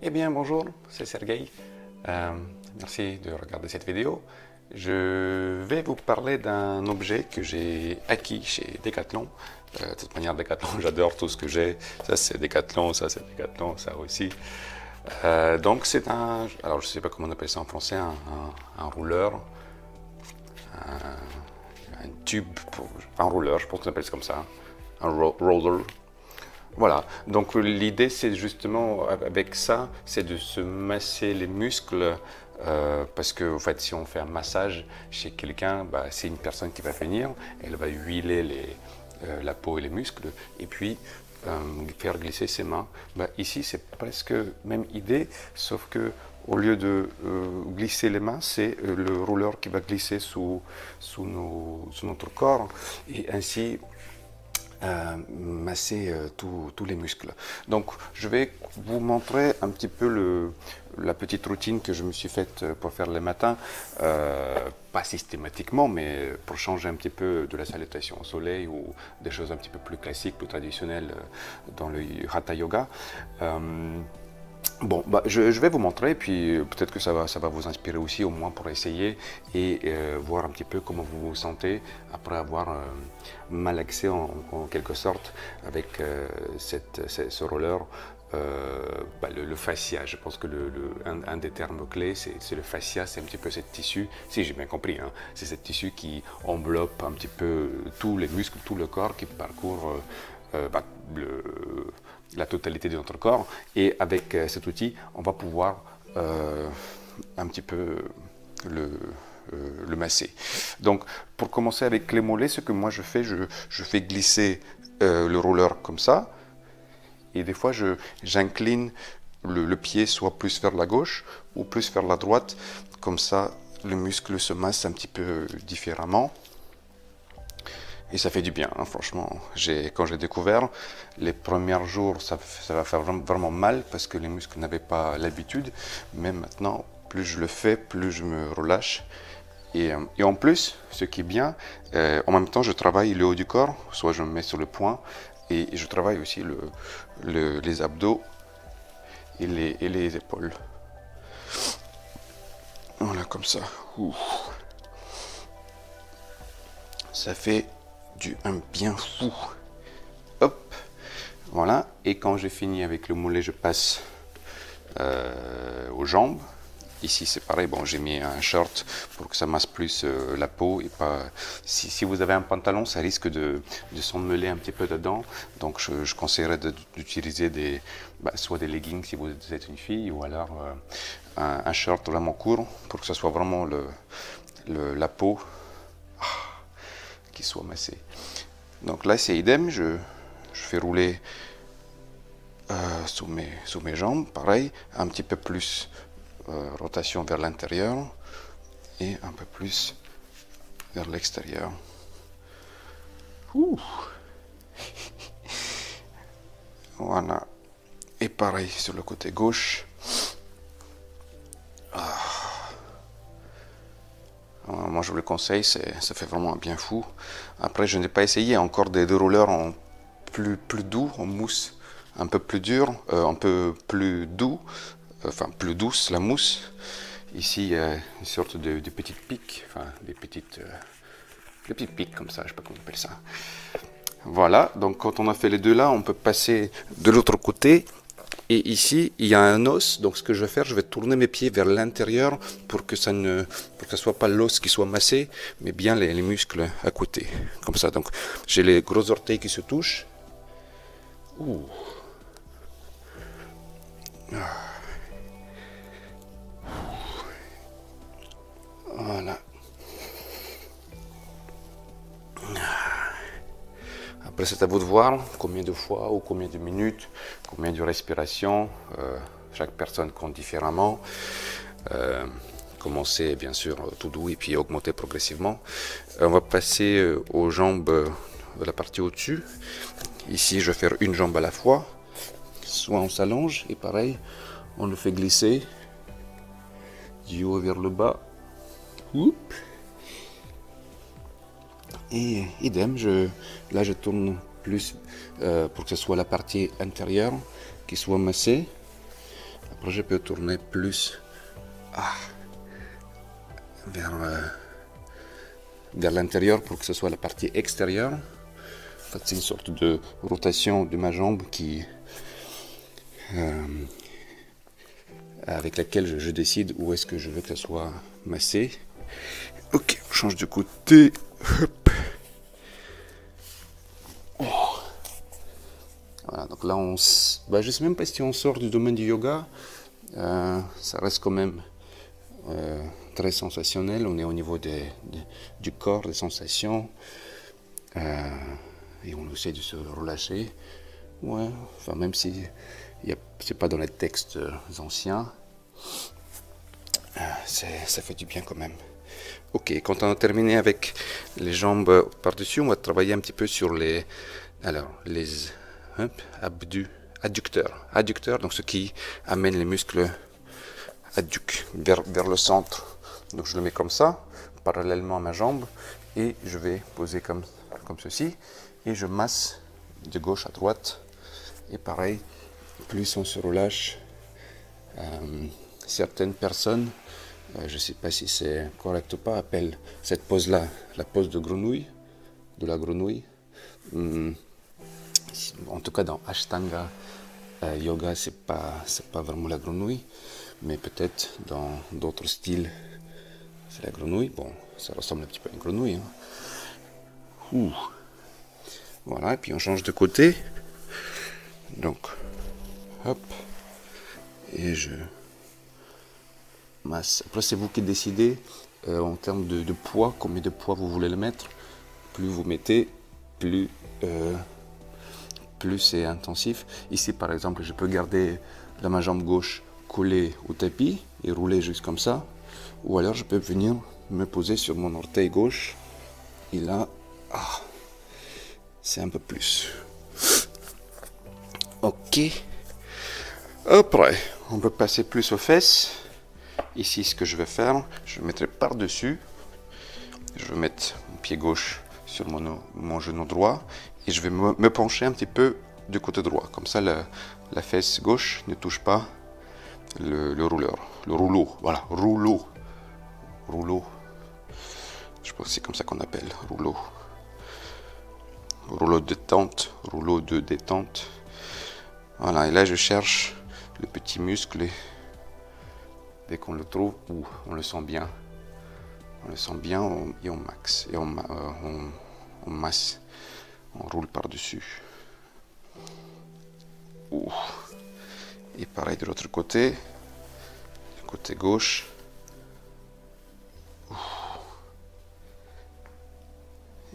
Eh bien, bonjour, c'est Sergueï. Merci de regarder cette vidéo. Je vais vous parler d'un objet que j'ai acquis chez Decathlon. De toute manière, Decathlon, j'adore tout ce que j'ai. Ça, c'est Decathlon, ça, c'est Decathlon, ça aussi. Donc, c'est un... Alors, je ne sais pas comment on appelle ça en français, un rouleur, un tube, un rouleur, je pense qu'on appelle ça comme ça, un roller. Voilà, donc l'idée c'est justement avec ça, c'est de se masser les muscles parce que en fait si on fait un massage chez quelqu'un, bah, c'est une personne qui va venir, elle va huiler la peau et les muscles et puis faire glisser ses mains. Bah, ici c'est presque même idée, sauf que au lieu de glisser les mains, c'est le rouleur qui va glisser sous notre corps et ainsi masser tous les muscles. Donc je vais vous montrer un petit peu la petite routine que je me suis faite pour faire le matin, pas systématiquement, mais pour changer un petit peu de la salutation au soleil ou des choses un petit peu plus classiques, plus traditionnelles dans le Hatha Yoga. Bon, bah, je vais vous montrer, puis peut-être que ça va vous inspirer aussi, au moins pour essayer et voir un petit peu comment vous vous sentez après avoir malaxé en quelque sorte avec ce roller. Bah, le fascia, je pense que un des termes clés, c'est le fascia, c'est un petit peu ce tissu, si j'ai bien compris, hein, c'est ce tissu qui enveloppe un petit peu tous les muscles, tout le corps qui parcourt bah, la totalité de notre corps. Et avec cet outil, on va pouvoir un petit peu le masser. Donc, pour commencer avec les mollets, ce que moi je fais glisser le roller comme ça. Et des fois, j'incline le pied soit plus vers la gauche ou plus vers la droite. Comme ça, le muscle se masse un petit peu différemment. Et ça fait du bien, hein, franchement. Quand j'ai découvert, les premiers jours, ça va faire vraiment mal parce que les muscles n'avaient pas l'habitude. Mais maintenant, plus je le fais, plus je me relâche. Et en plus, ce qui est bien, en même temps, je travaille le haut du corps, soit je me mets sur le poing, et je travaille aussi les abdos et les épaules. Voilà, comme ça. Ouh. Ça fait un bien fou. Hop, voilà. Et quand j'ai fini avec le mollet, je passe aux jambes. Ici c'est pareil, bon j'ai mis un short pour que ça masse plus la peau et pas. Si vous avez un pantalon, ça risque de s'emmêler un petit peu dedans. Donc je conseillerais d'utiliser soit des leggings si vous êtes une fille, ou alors un short vraiment court pour que ce soit vraiment la peau qui soit massée. Donc là c'est idem, je fais rouler sous mes jambes, pareil, un petit peu plus rotation vers l'intérieur et un peu plus vers l'extérieur. Voilà. Et pareil sur le côté gauche. Moi je vous le conseille, ça fait vraiment un bien fou. Après je n'ai pas essayé encore des rouleurs en plus doux, en mousse un peu plus dur, un peu plus doux, enfin plus douce la mousse. Ici il y a une sorte de petites piques, enfin des petites piques comme ça, je ne sais pas comment on appelle ça. Voilà, donc quand on a fait les deux là, on peut passer de l'autre côté. Et ici, il y a un os, donc ce que je vais faire, je vais tourner mes pieds vers l'intérieur pour que ça ne soit pas l'os qui soit massé, mais bien les muscles à côté, comme ça. Donc j'ai les gros orteils qui se touchent. Ouh. Voilà. Après, c'est à vous de voir combien de fois ou combien de minutes, combien de respirations. Chaque personne compte différemment. Commencer bien sûr tout doux et puis augmenter progressivement. On va passer aux jambes de la partie au-dessus. Ici, je vais faire une jambe à la fois. Soit on s'allonge et pareil, on le fait glisser du haut vers le bas. Oups. Et idem, là je tourne plus pour que ce soit la partie intérieure qui soit massée. Après, je peux tourner plus vers l'intérieur pour que ce soit la partie extérieure. En fait, c'est une sorte de rotation de ma jambe avec laquelle je décide où est-ce que je veux que ça soit massé. Ok, on change de côté. Hop. Oh. Voilà, donc là, je ne sais même pas si on sort du domaine du yoga. Ça reste quand même très sensationnel. On est au niveau du corps, des sensations. Et on essaie de se relâcher. Ouais, enfin, même si c'est pas dans les textes anciens, ça fait du bien quand même. Ok, quand on a terminé avec les jambes par-dessus, on va travailler un petit peu sur les adducteurs, donc ce qui amène les muscles adducs vers le centre. Donc je le mets comme ça, parallèlement à ma jambe, et je vais poser comme ceci, et je masse de gauche à droite. Et pareil, plus on se relâche, certaines personnes, je ne sais pas si c'est correct ou pas, appellent cette pose-là la pose de la grenouille. En tout cas, dans Ashtanga Yoga, c'est pas vraiment la grenouille, mais peut-être dans d'autres styles, c'est la grenouille. Bon, ça ressemble un petit peu à une grenouille. Hein. Voilà, et puis on change de côté. Donc, hop, et je masse. Après, c'est vous qui décidez en termes de poids, combien de poids vous voulez le mettre. Plus vous mettez, plus c'est intensif. Ici, par exemple, je peux garder ma jambe gauche collée au tapis et rouler juste comme ça. Ou alors, je peux venir me poser sur mon orteil gauche. Et là, c'est un peu plus. Ok. Après, on peut passer plus aux fesses. Ici, ce que je vais faire, je mettrai par-dessus. Je vais mettre mon pied gauche sur mon genou droit et je vais me pencher un petit peu du côté droit. Comme ça, la fesse gauche ne touche pas le rouleau. Voilà, rouleau. Je pense que c'est comme ça qu'on appelle, rouleau. Rouleau de détente, rouleau de détente. Voilà, et là je cherche le petit muscle et dès qu'on le trouve, on le sent bien. On le sent bien et on max. Et on masse. On roule par-dessus. Et pareil de l'autre côté. Du côté gauche.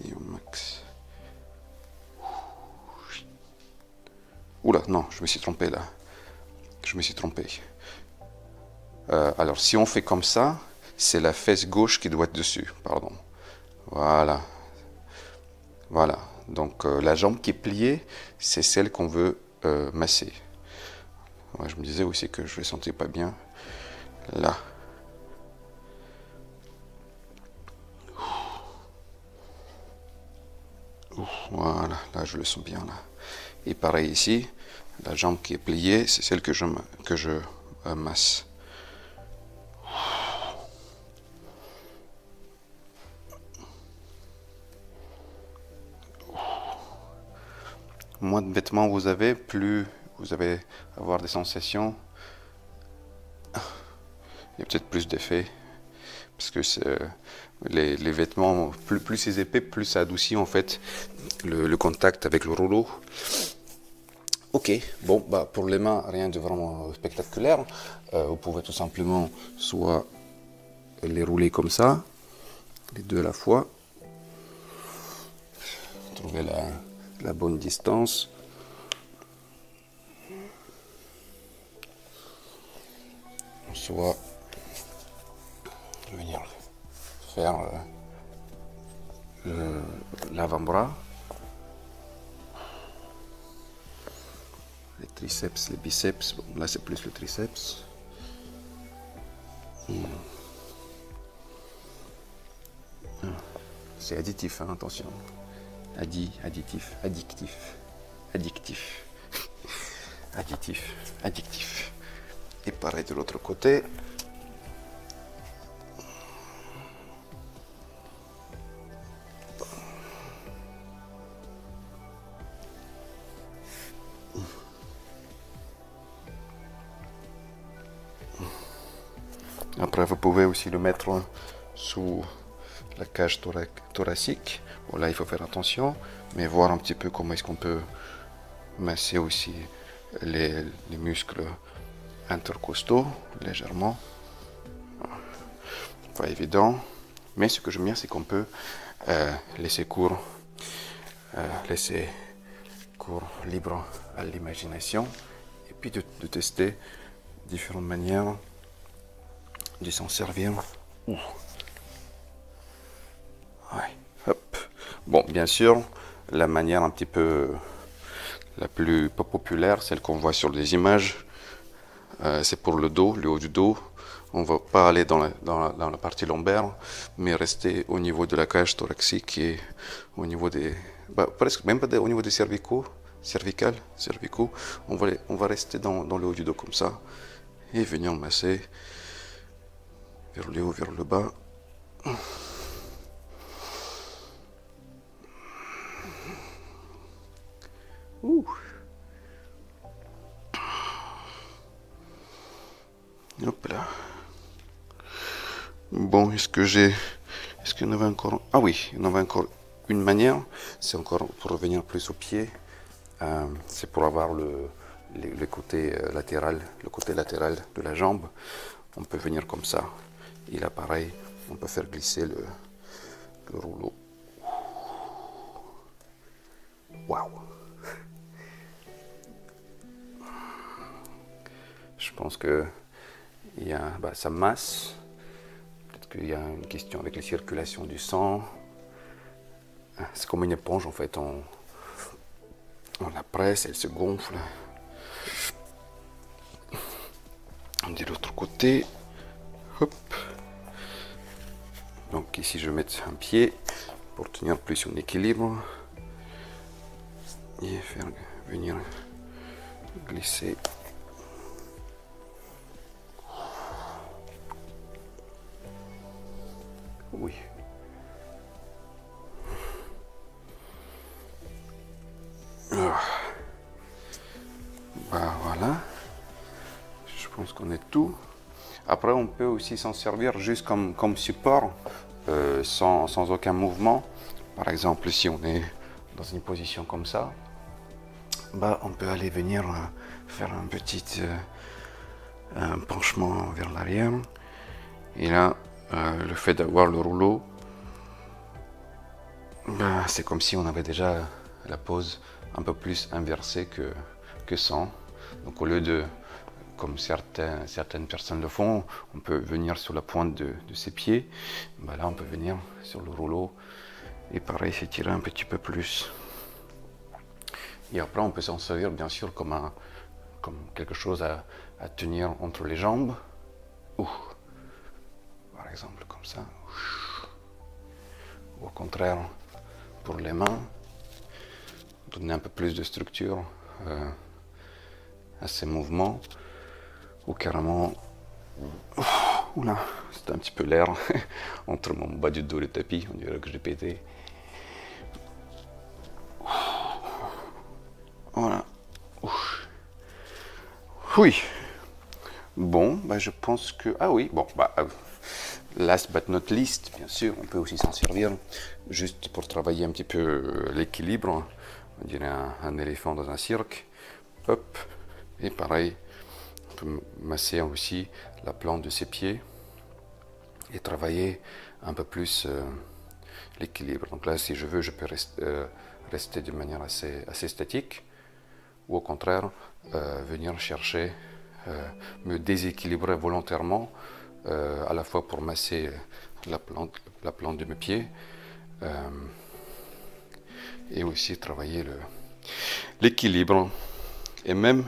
Et on max. Oula, non, je me suis trompé là. Je me suis trompé. Alors, si on fait comme ça, c'est la fesse gauche qui doit être dessus. Pardon. Voilà. Voilà. Donc, la jambe qui est pliée, c'est celle qu'on veut masser. Ouais, je me disais aussi que je ne le sentais pas bien. Là. Voilà. Là, je le sens bien. Là. Et pareil ici, la jambe qui est pliée, c'est celle que je masse. Moins de vêtements vous avez, plus vous allez avoir des sensations. Il y a peut-être plus d'effet. Parce que les vêtements, plus c'est épais, plus ça adoucit en fait le contact avec le rouleau. Ok, bon, bah pour les mains, rien de vraiment spectaculaire. Vous pouvez tout simplement soit les rouler comme ça, les deux à la fois. Trouver la bonne distance. Soit venir faire l'avant-bras, les triceps, les biceps. Bon, là c'est plus le triceps. C'est additif, hein, attention. Addictif. Additif. Et pareil de l'autre côté. Après, vous pouvez aussi le mettre sous la cage thoracique. Bon, là, il faut faire attention, mais voir un petit peu comment est-ce qu'on peut masser aussi les muscles intercostaux légèrement. Pas évident, mais ce que j'aime bien, c'est qu'on peut laisser cours libre à l'imagination et puis de tester différentes manières de s'en servir. Ouais. Hop. Bon, bien sûr, la manière un petit peu la plus populaire, celle qu'on voit sur les images, c'est pour le dos, le haut du dos. On ne va pas aller dans la partie lombaire, mais rester au niveau de la cage thoracique et au niveau des... presque même pas au niveau des cervicaux. On va rester dans le haut du dos comme ça et venir masser vers le haut, vers le bas. Ouh. Hop là. Bon, est-ce qu'il y en avait encore... Ah oui, il y en avait encore une manière. C'est encore pour revenir plus au pied. C'est pour avoir le côté latéral, de la jambe. On peut venir comme ça. Et là, pareil, on peut faire glisser le rouleau. Waouh! Je pense que ça masse. Peut-être qu'il y a une question avec la circulation du sang. C'est comme une éponge en fait. On la presse, elle se gonfle. De l'autre côté. Hop. Donc ici je vais mettre un pied pour tenir plus en équilibre. Et faire venir glisser. Oui. Voilà. Je pense qu'on est tout. Après, on peut aussi s'en servir juste comme support, sans aucun mouvement. Par exemple, si on est dans une position comme ça, on peut aller venir faire un petit penchement vers l'arrière. Et là, le fait d'avoir le rouleau, c'est comme si on avait déjà la pose un peu plus inversée que sans. Donc au lieu de, comme certaines personnes le font, on peut venir sur la pointe de ses pieds. Là, on peut venir sur le rouleau et pareil, s'étirer un petit peu plus. Et après, on peut s'en servir bien sûr comme quelque chose à tenir entre les jambes. Par exemple, comme ça. Ou au contraire, pour les mains, donner un peu plus de structure à ces mouvements. Ou carrément... Oula, c'est un petit peu l'air entre mon bas du dos et le tapis, on dirait que j'ai pété. Voilà. Oui. Bon, je pense que... Ah oui, bon, last but not least, bien sûr, on peut aussi s'en servir juste pour travailler un petit peu l'équilibre. On dirait un éléphant dans un cirque. Hop. Et pareil, on peut masser aussi la plante de ses pieds et travailler un peu plus l'équilibre. Donc là, si je veux, je peux rester de manière assez statique ou au contraire, venir chercher, me déséquilibrer volontairement à la fois pour masser la plante de mes pieds et aussi travailler l'équilibre. Et même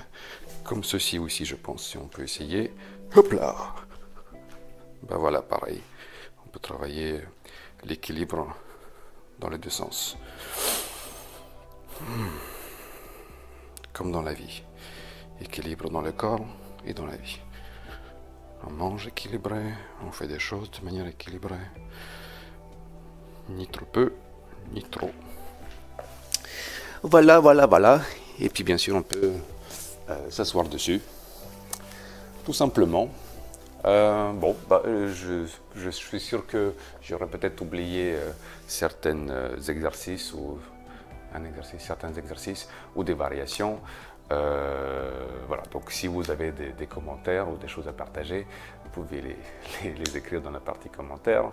comme ceci aussi, je pense, si on peut essayer. Hop là! Voilà, pareil. On peut travailler l'équilibre dans les deux sens. Comme dans la vie. Équilibre dans le corps et dans la vie. On mange équilibré, on fait des choses de manière équilibrée. Ni trop peu, ni trop. Voilà, voilà, voilà. Et puis bien sûr, on peut s'asseoir dessus. Tout simplement. Bon, je suis sûr que j'aurais peut-être oublié certains exercices ou certains exercices ou des variations. Voilà, donc si vous avez des commentaires ou des choses à partager, vous pouvez les écrire dans la partie commentaires.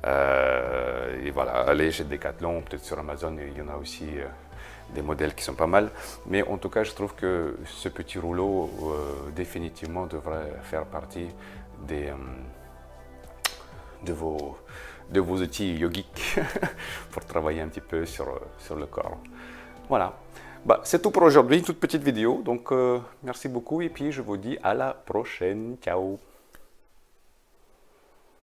Et voilà, allez chez Decathlon, peut-être sur Amazon, il y en a aussi des modèles qui sont pas mal. Mais en tout cas, je trouve que ce petit rouleau définitivement devrait faire partie de vos outils yogiques pour travailler un petit peu sur le corps. Voilà. Bah, c'est tout pour aujourd'hui, une toute petite vidéo. Donc, merci beaucoup et puis je vous dis à la prochaine. Ciao!